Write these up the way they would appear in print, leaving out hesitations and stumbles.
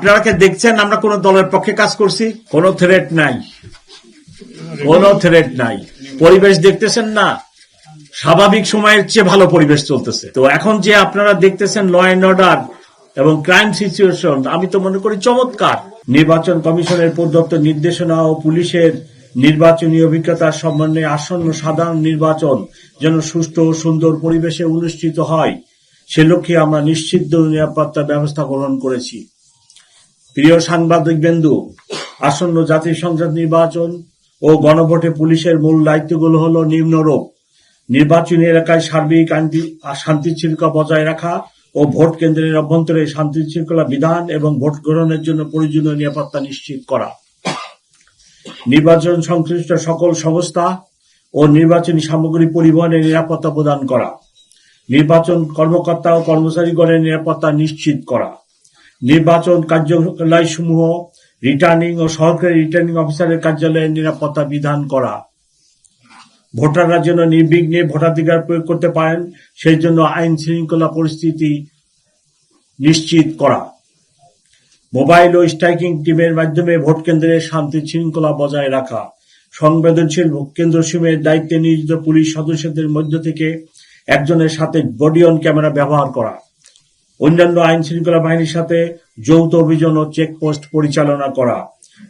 আপনারা কি দেখছেন আমরা কোন দলের পক্ষে কাজ করছি? কোনো থ্রেট নাই, কোনো থ্রেট নাই। পরিবেশ দেখতেছেন না, স্বাভাবিক সময়ের চেয়ে ভালো পরিবেশ চলতেছে। তো এখন যে আপনারা দেখতেছেন ল অ্যান্ড অর্ডার এবং ক্রাইম সিচুয়েশন, আমি তো মনে করি চমৎকার। নির্বাচন কমিশনের প্রদত্ত নির্দেশনা ও পুলিশের নির্বাচনী অভিজ্ঞতার সমন্বয়ে আসন্ন সাধারণ নির্বাচন যেন সুষ্ঠু ও সুন্দর পরিবেশে অনুষ্ঠিত হয়, সে লক্ষ্যে আমরা নিশ্চিত নিরাপত্তা ব্যবস্থা গ্রহণ করেছি। প্রিয় সাংবাদিকবৃন্দু, আসন্ন জাতীয় সংসদ নির্বাচন ও গণভোটে পুলিশের মূল দায়িত্বগুলো হল নিম্নরূপ: নির্বাচনী এলাকায় সার্বিক শান্তি শৃঙ্খলা বজায় রাখা ও ভোট কেন্দ্রের অভ্যন্তরে শান্তি শৃঙ্খলা বিধান এবং ভোট গ্রহণের জন্য প্রয়োজনীয় নিরাপত্তা নিশ্চিত করা, নির্বাচন সংশ্লিষ্ট সকল সংস্থা ও নির্বাচনী সামগ্রী পরিবহনের নিরাপত্তা প্রদান করা, নির্বাচন কর্মকর্তা ও কর্মচারীগণের নিরাপত্তা নিশ্চিত করা, নির্বাচন কার্যালয়সমূহ রিটার্নিং ও সহকারী রিটার্নিং অফিসারের কার্যালয়ের নিরাপত্তা বিধান করা, ভোটাররা যেন নির্বিঘ্নে ভোটাধিকার প্রয়োগ করতে পারেন সেই জন্য আইন শৃঙ্খলা পরিস্থিতি নিশ্চিত করা, মোবাইল ও স্ট্রাইকিং টিমের মাধ্যমে ভোট কেন্দ্রের শান্তি শৃঙ্খলা বজায় রাখা, সংবেদনশীল ভোট কেন্দ্রসমূহের দায়িত্বে নিয়োজিত পুলিশ সদস্যদের মধ্য থেকে একজনের সাথে বডি অন ক্যামেরা ব্যবহার করা, অন্যান্য আইন শৃঙ্খলা বাহিনীর সাথে যৌথ অভিযান ও চেকপোস্ট পরিচালনা করা,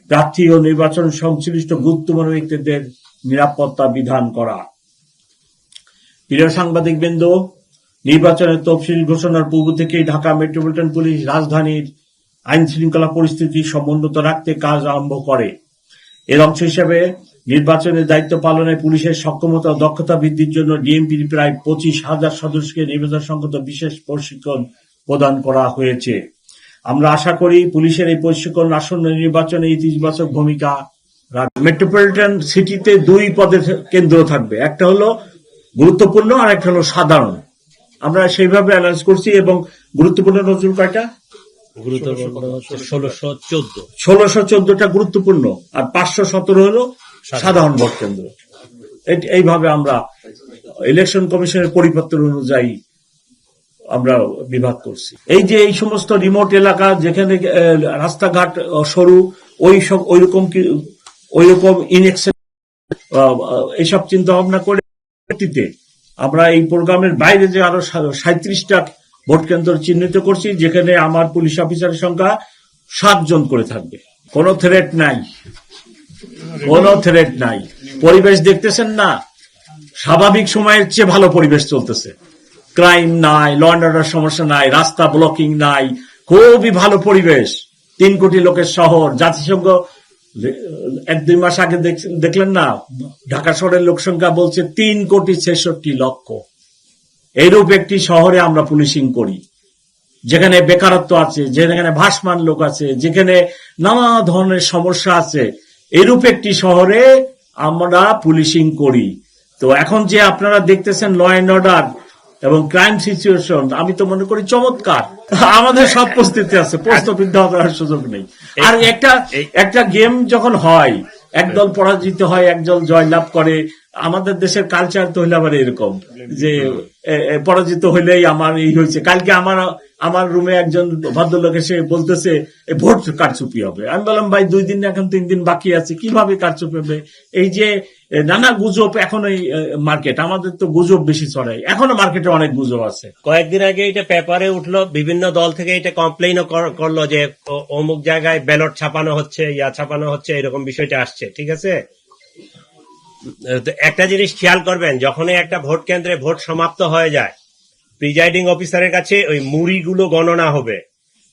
প্রার্থী ও নির্বাচন সংশ্লিষ্ট গুরুত্বপূর্ণ ব্যক্তিদের নিরাপত্তা বিধান করা। প্রিয় সাংবাদিকবৃন্দ, নির্বাচনের তফসিল ঘোষণার পূর্ব থেকেই ঢাকা মেট্রোপলিটন পুলিশ রাজধানীর আইন শৃঙ্খলা পরিস্থিতি সমুন্নত রাখতে কাজ আরম্ভ করে। এর অংশ হিসেবে নির্বাচনের দায়িত্ব পালনে পুলিশের সক্ষমতা ও দক্ষতা বৃদ্ধির জন্য ডিএমপির প্রায় 25,000 সদস্যকে নির্বাচন সংক্রান্ত বিশেষ প্রশিক্ষণ প্রদান করা হয়েছে। আমরা আশা করি পুলিশের এই প্রশিক্ষণ আসন্ন নির্বাচনে ইতিবাচক ভূমিকা রাখবে। মেট্রোপলিটন সিটিতে 2 পদের কেন্দ্র থাকবে, একটা হলো গুরুত্বপূর্ণ আর একটা হলো সাধারণ। আমরা সেইভাবে অ্যানাউন্স করছি। এবং গুরুত্বপূর্ণ নজরুল কয়টা? 1614টা গুরুত্বপূর্ণ আর 517 হলো সাধারণ ভোট কেন্দ্র। এইভাবে আমরা ইলেকশন কমিশনের পরিপত্র অনুযায়ী আমরা বিভাগ করছি। এই যে এই সমস্ত রিমোট এলাকা যেখানে রাস্তাঘাট সরু, ওইরকম ইনএক্সেস এইসব চিন্তা ভাবনা করে আমরা এই প্রোগ্রামের বাইরে যে আরো 37টা ভোট কেন্দ্র চিহ্নিত করছি, যেখানে আমার পুলিশ অফিসারের সংখ্যা 7 জন করে থাকবে। কোনো থ্রেট নাই, কোনো থ্রেট নাই। পরিবেশ দেখতেছেন না, স্বাভাবিক সময়ের চেয়ে ভালো পরিবেশ চলতেছে। ক্রাইম নাই, ল অ্যান্ড অর্ডার সমস্যা নাই, রাস্তা ব্লকিং নাই, খুবই ভালো পরিবেশ। 3 কোটি লোকের শহর। জাতিসংঘ 1-2 মাস আগে দেখলেন না, ঢাকা শহরের লোক সংখ্যা বলছে 3,63,00,000। এইরূপ একটি শহরে আমরা পুলিশিং করি, যেখানে বেকারত্ব আছে, যেখানে ভাসমান লোক আছে, যেখানে নানা ধরনের সমস্যা আছে। এইরূপ একটি শহরে আমরা পুলিশিং করি। তো এখন যে আপনারা দেখতেছেন ল অ্যান্ড অর্ডার এবং ক্রাইম সিচুয়েশন, আমি তো মনে করি চমৎকার। আমাদের সব প্রস্তুতি আছে, প্রশ্নবিদ্ধ হওয়ার সুযোগ নেই। আর একটা গেম যখন হয়, একদল পরাজিত হয়, একদল জয়লাভ করে। আমাদের দেশের কালচার তো হইলে আবার এরকম যে পরাজিত হইলেই আমার এই হয়েছে। কালকে আমার রুমে একজন ভদ্রলোক এসে বলতেছে ভোট কারচুপি হবে। আমি বললাম, ভাই 2 দিন এখন 3 দিন বাকি আছে, কিভাবে কারচুপি হবে? এই যে নানা গুজব, এখন এই মার্কেট, আমাদের তো গুজব বেশি ছড়ায়, এখনো মার্কেটে অনেক গুজব আছে। কয়েকদিন আগে এটা পেপারে উঠলো, বিভিন্ন দল থেকে এটা কমপ্লেইনও করলো যে অমুক জায়গায় ব্যালট ছাপানো হচ্ছে, ছাপানো হচ্ছে, এরকম বিষয়টা আসছে। ঠিক আছে, একটা জিনিস খেয়াল করবেন, যখনই একটা ভোট কেন্দ্রে ভোট সমাপ্ত হয়ে যায়, প্রিজাইডিং অফিসারের কাছে ওই মুড়িগুলো গণনা হবে।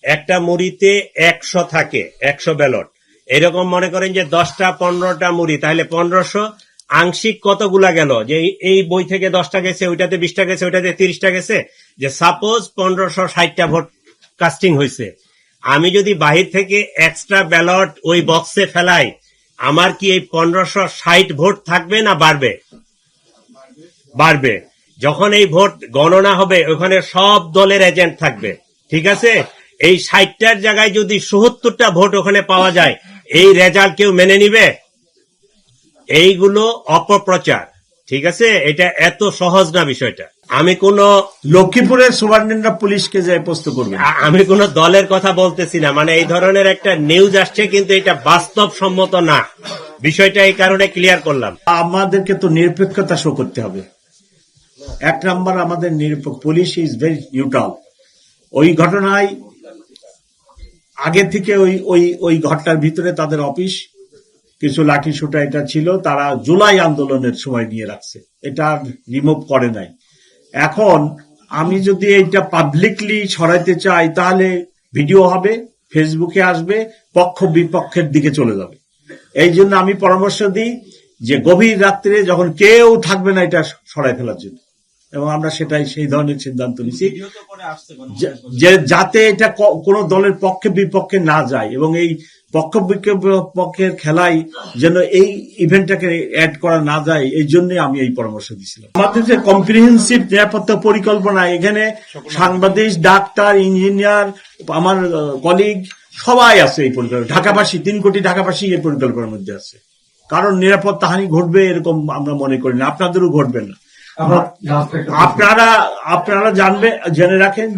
একটা মুড়িতে 100 থাকে, 100 ব্যালট। এরকম মনে করেন যে 10টা-15টা মুড়ি, তাহলে 1500 আংশিক কতগুলা গেল? যে এই বই থেকে 10টা গেছে, ওইটাতে 20টা গেছে, ওইটাতে 30টা গেছে। যে সাপোজ 1560টা ভোট কাস্টিং হয়েছে, আমি যদি বাহির থেকে এক্সট্রা ব্যালট ওই বক্সে ফেলাই, আমার কি এই 1560 ভোট থাকবে না বাড়বে? বাড়বে। যখন এই ভোট গণনা হবে, ওখানে সব দলের এজেন্ট থাকবে। ঠিক আছে, এই 60টার জায়গায় যদি 77টা ভোট ওখানে পাওয়া যায়, এই রেজাল্ট কেউ মেনে নিবে? এইগুলো অপপ্রচার। ঠিক আছে, এটা এত সহজ না বিষয়টা। আমি কোন লক্ষ্মীপুরের সুপারিনটেন্ডেন্ট অফ পুলিশকে যে প্রশ্ন করবে, আমি কোন দলের কথা বলতেছি না, মানে এই ধরনের একটা নিউজ আসছে কিন্তু এটা বাস্তবসম্মত না, বিষয়টা এই কারণে ক্লিয়ার করলাম। আমাদেরকে তো নিরপেক্ষতা শো করতে হবে। এক নাম্বার, আমাদের নিরপেক্ষ পুলিশ ইজ ভেরি নিউট্রাল। ওই ঘটনায় আগে থেকে ওই ঘটনার ভিতরে তাদের অফিস কিছু লাঠি সোটা এটা ছিল, তারা জুলাই আন্দোলনের সময় নিয়ে রাখছে, এটা রিমুভ করে নাই। এখন আমি যদি এইটা পাবলিকলি ছড়াইতে চাই তাহলে ভিডিও হবে, ফেসবুকে আসবে, পক্ষ বিপক্ষের দিকে চলে যাবে। এই জন্য আমি পরামর্শ দিই যে গভীর রাত্রে যখন কেউ থাকবে না এটা সরাই ফেলার জন্য, এবং আমরা সেই ধরনের সিদ্ধান্ত নিচ্ছি যে যাতে এটা কোনো দলের পক্ষে বিপক্ষে না যায়, এবং এই পক্ষ বিপক্ষের খেলায় যেন এই ইভেন্টটাকে অ্যাড করা না যায়, এই জন্য আমি এই পরামর্শ দিয়েছিলাম। আমাদের যে কম্প্রিহেন্সিভ নিরাপত্তা পরিকল্পনা, এখানে সাংবাদিক, ডাক্তার, ইঞ্জিনিয়ার, আমার কলিগ সবাই আছে এই পরিকল্পনা। ঢাকাবাসী 3 কোটি ঢাকাবাসী এই পরিকল্পনার মধ্যে আছে। কারণ নিরাপত্তা হানি ঘটবে এরকম আমরা মনে করি না, আপনাদেরও ঘটবে না। আপনারা জেনে রাখেন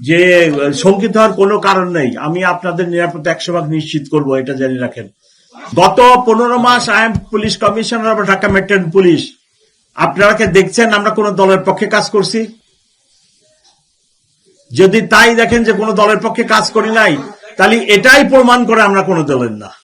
যে শঙ্কিত হওয়ার কোনো কারণ নেই। আমি আপনাদের নিরাপত্তা 100% নিশ্চিত করব, এটা জেনে রাখেন। গত 15 মাস I am police commissioner of Dhaka metropolitan police. আপনারা কি দেখছেন আমরা কোন দলের পক্ষে কাজ করছি? যদি তাই দেখেন যে কোন দলের পক্ষে কাজ করি নাই, তাহলে এটাই প্রমাণ করে আমরা কোন দলের না।